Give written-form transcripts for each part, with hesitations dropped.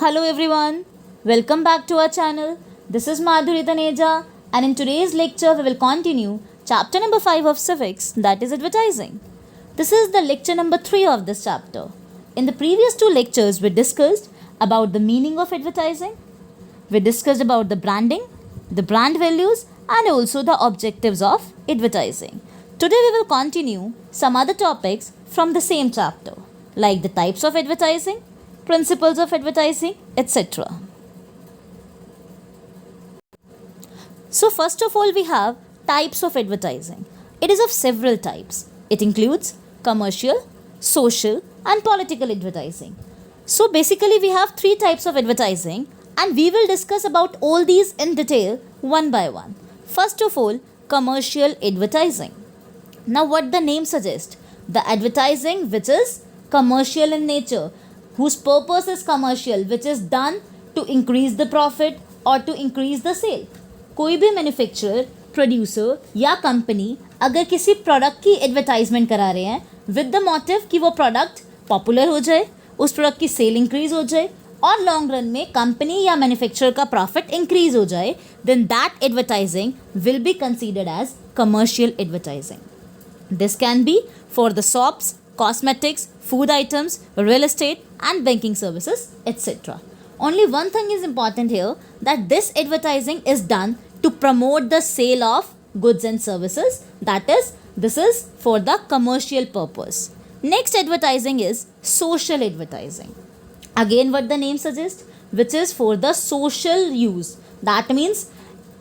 Hello everyone, welcome back to our channel. This is Madhuri Taneja, and in today's lecture we will continue chapter number 5 of civics, that is advertising. This is the lecture number 3 of this chapter. In the previous two lectures we discussed about the meaning of advertising. We discussed about the branding, the brand values and also the objectives of advertising. Today we will continue some other topics from the same chapter, like the types of advertising, principles of advertising, etc. So first of all we have types of advertising. It is of several types. It includes commercial, social and political advertising. So basically we have three types of advertising and we will discuss about all these in detail one by one. First of all, commercial advertising. Now what the name suggests, the advertising which is commercial in nature, whose purpose is commercial, which is done to increase the profit or to increase the sale. कोई भी manufacturer, producer या company अगर किसी product की advertisement करा रहे हैं with the motive कि वो प्रोडक्ट पॉपुलर हो जाए, उस प्रोडक्ट की सेल इंक्रीज हो जाए और लॉन्ग रन में कंपनी या मैन्युफैक्चरर का प्रॉफिट इंक्रीज हो जाए, then that advertising will be considered as commercial advertising. This can be for the shops, cosmetics, food items, real estate and banking services, etc. Only one thing is important here, that this advertising is done to promote the sale of goods and services. That is, this is for the commercial purpose. Next advertising is social advertising. Again what the name suggests, which is for the social use. That means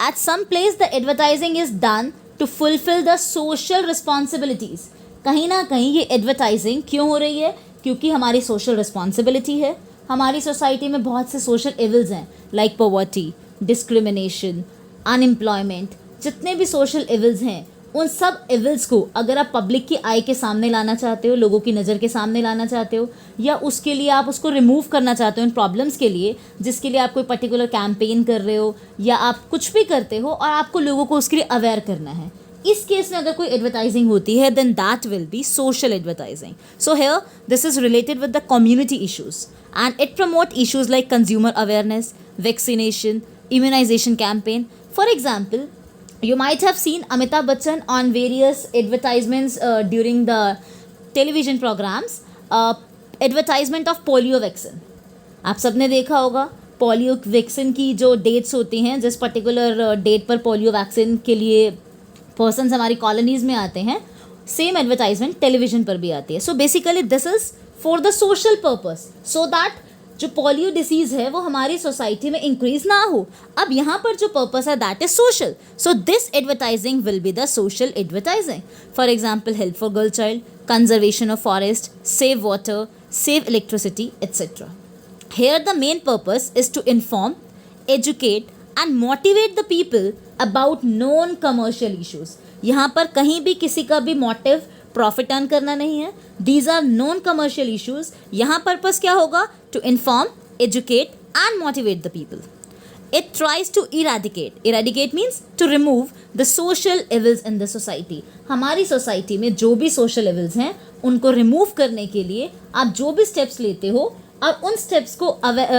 at some place the advertising is done to fulfill the social responsibilities. कहीं ना कहीं ये advertising क्यों हो रही है? क्योंकि हमारी सोशल रिस्पॉन्सिबिलिटी है. हमारी सोसाइटी में बहुत से सोशल इविल्स हैं, लाइक पॉवर्टी, डिस्क्रिमिनेशन, अनएम्प्लॉयमेंट. जितने भी सोशल इविल्स हैं उन सब इविल्स को अगर आप पब्लिक की आई के सामने लाना चाहते हो, लोगों की नज़र के सामने लाना चाहते हो, या उसके लिए आप उसको रिमूव करना चाहते हो इन प्रॉब्लम्स के लिए, जिसके लिए आप कोई पर्टिकुलर कैंपेन कर रहे हो या आप कुछ भी करते हो और आपको लोगों को उसके लिए अवेयर करना है, इस केस में अगर कोई एडवर्टाइजिंग होती है then that will be social advertising. So here this is related with the community issues and it promote issues like consumer awareness, vaccination, immunization campaign. For example, you might have seen Amitabh Bachchan on various advertisements during the television programs, advertisement of polio vaccine. आप सबने देखा होगा polio vaccine की जो dates होती हैं, जिस particular date पर पोलियो वैक्सीन के लिए पर्सनस हमारी कॉलोनीज़ में आते हैं, सेम एडवर्टाइजमेंट टेलीविज़न पर भी आती है. So basically this is for the social purpose, so that जो पोलियो डिसीज़ है वो हमारी सोसाइटी में इंक्रीज ना हो. अब यहाँ पर जो पर्पस है that is social, so this advertising will be the social advertising. For example help for girl child, conservation of forest, save water, save electricity, etcetera. Here the main purpose is to inform, educate and motivate the people about known commercial issues. यहाँ पर कहीं भी किसी का भी motive profit earn करना नहीं है. These are known commercial issues. यहाँ पर्पस क्या होगा? To inform, educate and motivate the people. It tries to eradicate. Eradicate means to remove the social evils in the society. हमारी सोसाइटी में जो भी social evils हैं उनको रिमूव करने के लिए आप जो भी स्टेप्स लेते हो और उन स्टेप्स को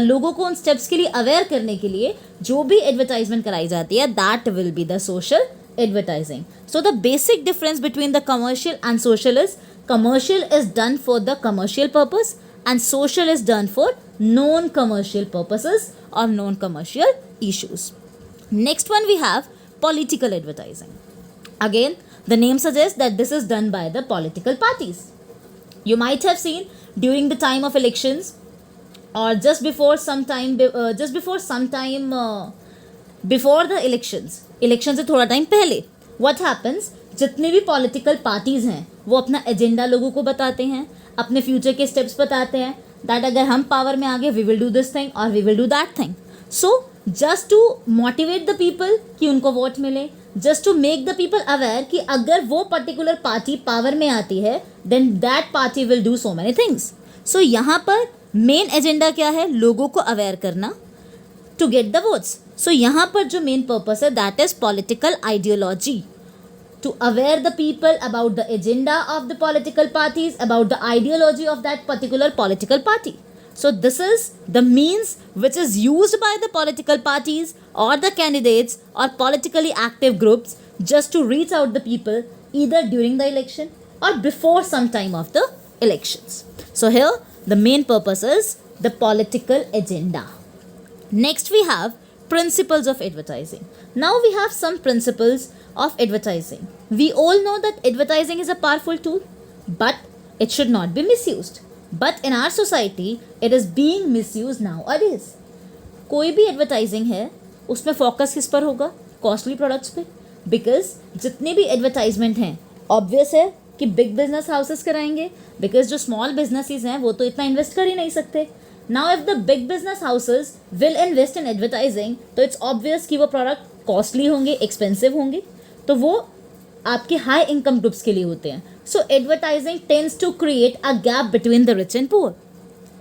लोगों को उन स्टेप्स के लिए अवेयर करने के लिए जो भी एडवर्टाइजमेंट कराई जाती है that will be the social advertising. So the basic difference between the commercial and social is commercial is done for the commercial purpose and social is done for known commercial purposes or known commercial issues. Next one we have political advertising. Again, the name suggests that this is done by the political parties. You might have seen during the time of elections or just before some time before the elections से थोड़ा time पहले what happens, जितने भी political parties हैं वो अपना agenda लोगों को बताते हैं, अपने फ्यूचर के स्टेप्स बताते हैं, दैट अगर हम पावर में आ गए we will do this thing और we will do that thing. So just to motivate the people कि उनको वोट मिले, just to make the people aware कि अगर वो पर्टिकुलर पार्टी पावर में आती है then that party will do so many things. So यहाँ पर मेन एजेंडा क्या है? लोगों को अवेयर करना टू गेट द वोट्स. सो यहाँ पर जो मेन पर्पस है that is political ideology, to aware the people about the agenda of the political parties, about the ideology of that particular political party. So this is the means which is used by the political parties or the candidates or politically active groups just to reach out the people either during the election or before some time of the elections. So here the main purpose is the political agenda. Next we have principles of advertising. Now we have some principles of advertising. We all know that advertising is a powerful tool, but it should not be misused. But in our society it is being misused nowadays. कोई भी advertising है उसमें focus किस पर होगा? Costly products पे, because जितने भी एडवर्टाइजमेंट हैं ऑब्वियस है कि बिग बिजनेस हाउसेस कराएंगे, बिकॉज जो स्मॉल बिजनेसेस हैं वो तो इतना इन्वेस्ट कर ही नहीं सकते. Now if the big business houses will invest in advertising तो इट्स ऑब्वियस कि वो प्रोडक्ट कॉस्टली होंगे, एक्सपेंसिव होंगे, तो वो आपके हाई इनकम ग्रुप्स के लिए होते हैं. So advertising tends to create a gap between the rich and poor.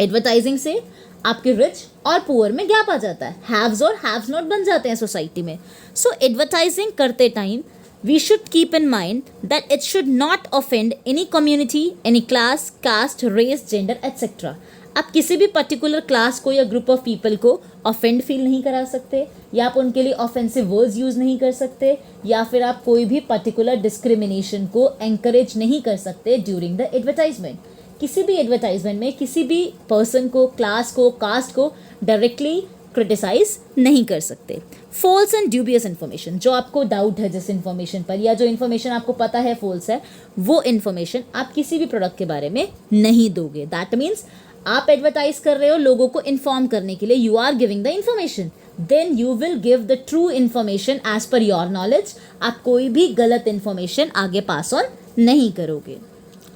Advertising से आपके रिच और पुअर में गैप आ जाता है, हैव्स और हैव्स नॉट बन जाते हैं सोसाइटी में. सो एडवर्टाइजिंग करते time we should keep in mind that it should not offend any community, any class, caste, race, gender etcetera. आप किसी भी पर्टिकुलर क्लास को या ग्रुप ऑफ पीपल को ऑफेंड फील नहीं करा सकते, या आप उनके लिए ऑफेंसिव वर्ड्स यूज़ नहीं कर सकते, या फिर आप कोई भी पर्टिकुलर डिस्क्रिमिनेशन को एंकरेज नहीं कर सकते ड्यूरिंग द एडवर्टाइजमेंट. किसी भी एडवर्टाइजमेंट में किसी भी पर्सन को, क्लास को, कास्ट को डायरेक्टली क्रिटिसाइज नहीं कर सकते. फॉल्स एंड ड्यूबियस इन्फॉर्मेशन, जो आपको डाउट है जिस इन्फॉर्मेशन पर, या जो इन्फॉर्मेशन आपको पता है फॉल्स है, वो इन्फॉर्मेशन आप किसी भी प्रोडक्ट के बारे में नहीं दोगे. दैट मीन्स आप एडवर्टाइज कर रहे हो लोगों को इन्फॉर्म करने के लिए, you are giving the information, then you will give the true information as per your knowledge. आप कोई भी गलत इन्फॉर्मेशन आगे पास ऑन नहीं करोगे.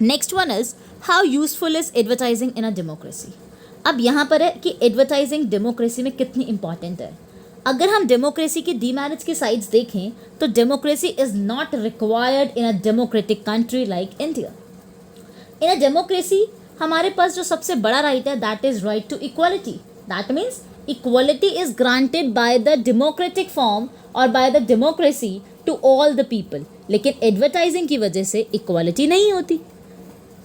Next one is how useful is advertising in a democracy. अब यहाँ पर है कि एडवर्टाइजिंग डेमोक्रेसी में कितनी इंपॉर्टेंट है. अगर हम डेमोक्रेसी के डीमेरिट्स की साइड्स देखें तो democracy is not required in a democratic country like India. In a democracy हमारे पास जो सबसे बड़ा राइट है that is right to equality. That means equality is granted by the democratic form और by the democracy to all the people. लेकिन advertising की वजह से इक्वालिटी नहीं होती.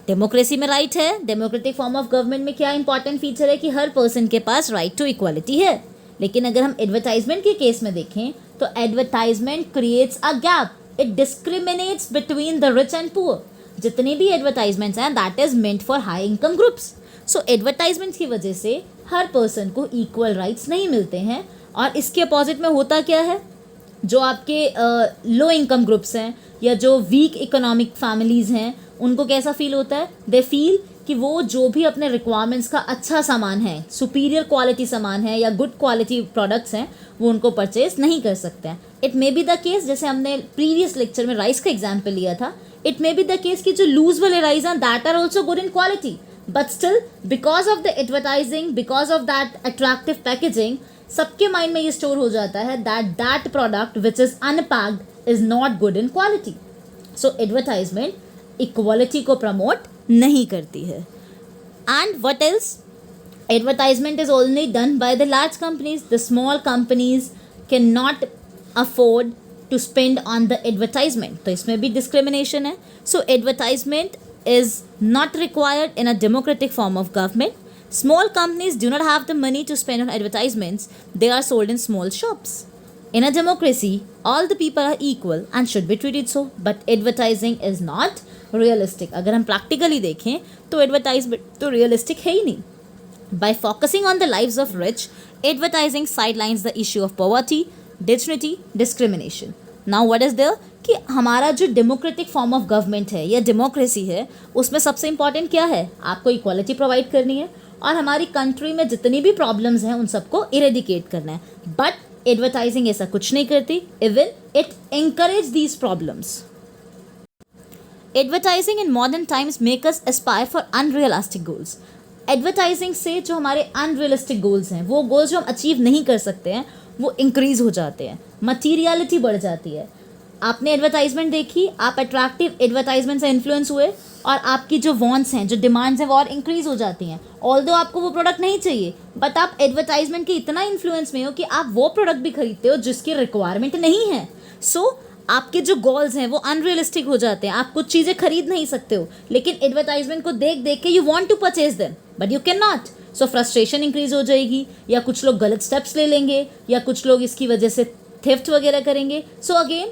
डेमोक्रेसी में राइट है, डेमोक्रेटिक फॉर्म ऑफ गवर्नमेंट में क्या इंपॉर्टेंट फीचर है कि हर पर्सन के पास राइट टू इक्वालिटी है. लेकिन अगर हम एडवर्टाइजमेंट के केस में देखें तो advertisement creates a gap, it discriminates between the rich and poor. जितने भी एडवर्टाइजमेंट्स हैं that is meant for high income groups. So advertisements की वजह से हर पर्सन को इक्वल राइट्स नहीं मिलते हैं. और इसके अपोजिट में होता क्या है, जो आपके लो इनकम ग्रुप्स हैं या जो वीक इकोनॉमिक फैमिलीज़ हैं उनको कैसा फील होता है, दे फील कि वो जो भी अपने रिक्वायरमेंट्स का अच्छा सामान है, सुपीरियर क्वालिटी सामान है या गुड क्वालिटी प्रोडक्ट्स हैं, वो उनको परचेज नहीं कर सकते हैं. It may be the case, जैसे हमने प्रीवियस लेक्चर में राइस का एग्जाम्पल लिया था, it may be the case कि जो लूज वाले राइस हैं that are also good in quality, but still because of the advertising, because of that attractive packaging, सबके माइंड में ये स्टोर हो जाता है that product which is unpacked is not good in quality. So advertisement equality को promote नहीं करती है. And what else, advertisement is only done by the large companies. The small companies can not afford to spend on the advertisement. तो इसमें भी discrimination है. So advertisement is not required in a democratic form of government. Small companies do not have the money to spend on advertisements. They are sold in small shops. In a democracy, all the people are equal and should be treated so. But advertising is not realistic. अगर हम practically देखें तो advertisement तो realistic है ही नहीं. By focusing on the lives of rich, advertising sidelines the issue of poverty, dignity, discrimination. Now what is there? कि हमारा जो डेमोक्रेटिक फॉर्म ऑफ गवर्नमेंट है या डेमोक्रेसी है उसमें सबसे इंपॉर्टेंट क्या है, आपको इक्वालिटी प्रोवाइड करनी है और हमारी कंट्री में जितनी भी प्रॉब्लम्स हैं उन सबको इरेडिकेट करना है. बट एडवर्टाइजिंग ऐसा कुछ नहीं करती, even it encourage these problems. Advertising in modern times make us Aspire for unrealistic goals. Advertising से जो हमारे अनरियलिस्टिक गोल्स हैं, वो गोल्स जो हम अचीव नहीं कर सकते हैं, वो इंक्रीज हो जाते हैं, मटीरियलिटी बढ़ जाती है. आपने एडवर्टाइजमेंट देखी, आप अट्रैक्टिव एडवर्टाइजमेंट से इन्फ्लुएंस हुए और आपकी जो वॉन्ट्स हैं, जो डिमांड्स हैं वो और इंक्रीज हो जाती हैं. ऑल्दो आपको वो प्रोडक्ट नहीं चाहिए, बट आप एडवर्टाइजमेंट के इतना इन्फ्लुएंस में हो कि आप वो प्रोडक्ट भी खरीदते हो जिसकी रिक्वायरमेंट नहीं है. सो आपके जो गोल्स हैं वो अनरियलिस्टिक हो जाते हैं. आप कुछ चीज़ें खरीद नहीं सकते हो, लेकिन एडवर्टाइजमेंट को देख देख के you want to purchase them but you can not. So frustration increase हो जाएगी, या कुछ लोग गलत स्टेप्स ले लेंगे, या कुछ लोग इसकी वजह से थेफ्ट वगैरह करेंगे, सो अगेन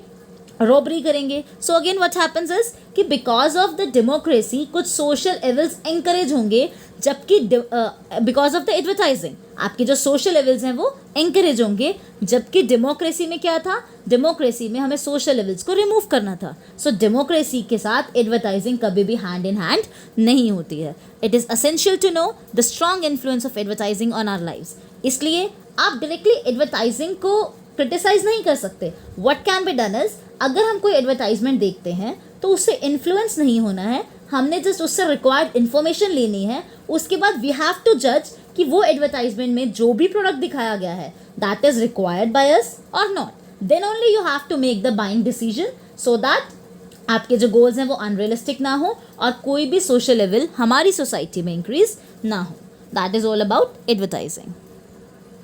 रॉबरी करेंगे. So again what happens is कि बिकॉज ऑफ द डेमोक्रेसी कुछ सोशल एविल्स एंकरेज होंगे, जबकि बिकॉज ऑफ द एडवर्टाइजिंग आपके जो सोशल एविल्स हैं वो एंकरेज होंगे, जबकि डेमोक्रेसी में क्या था, डेमोक्रेसी में हमें सोशल एविल्स को रिमूव करना था. सो डेमोक्रेसी के साथ एडवर्टाइजिंग कभी भी हैंड इन हैंड नहीं होती है. It is essential to know the strong influence of advertising on our lives. इसलिए आप डायरेक्टली एडवर्टाइजिंग को क्रिटिसाइज नहीं कर सकते. What can be done is, अगर हम कोई एडवर्टाइजमेंट देखते हैं तो उससे इन्फ्लुएंस नहीं होना है, हमने जस्ट उससे रिक्वायर्ड इन्फॉर्मेशन लेनी है. उसके बाद वी हैव टू जज कि वो एडवर्टाइजमेंट में जो भी प्रोडक्ट दिखाया गया है that is required by us और not. Then only you have to make the buying decision so that आपके जो गोल्स हैं वो अनरियलिस्टिक ना हो और कोई भी सोशल लेवल हमारी सोसाइटी में इंक्रीज ना हो. That is all about advertising.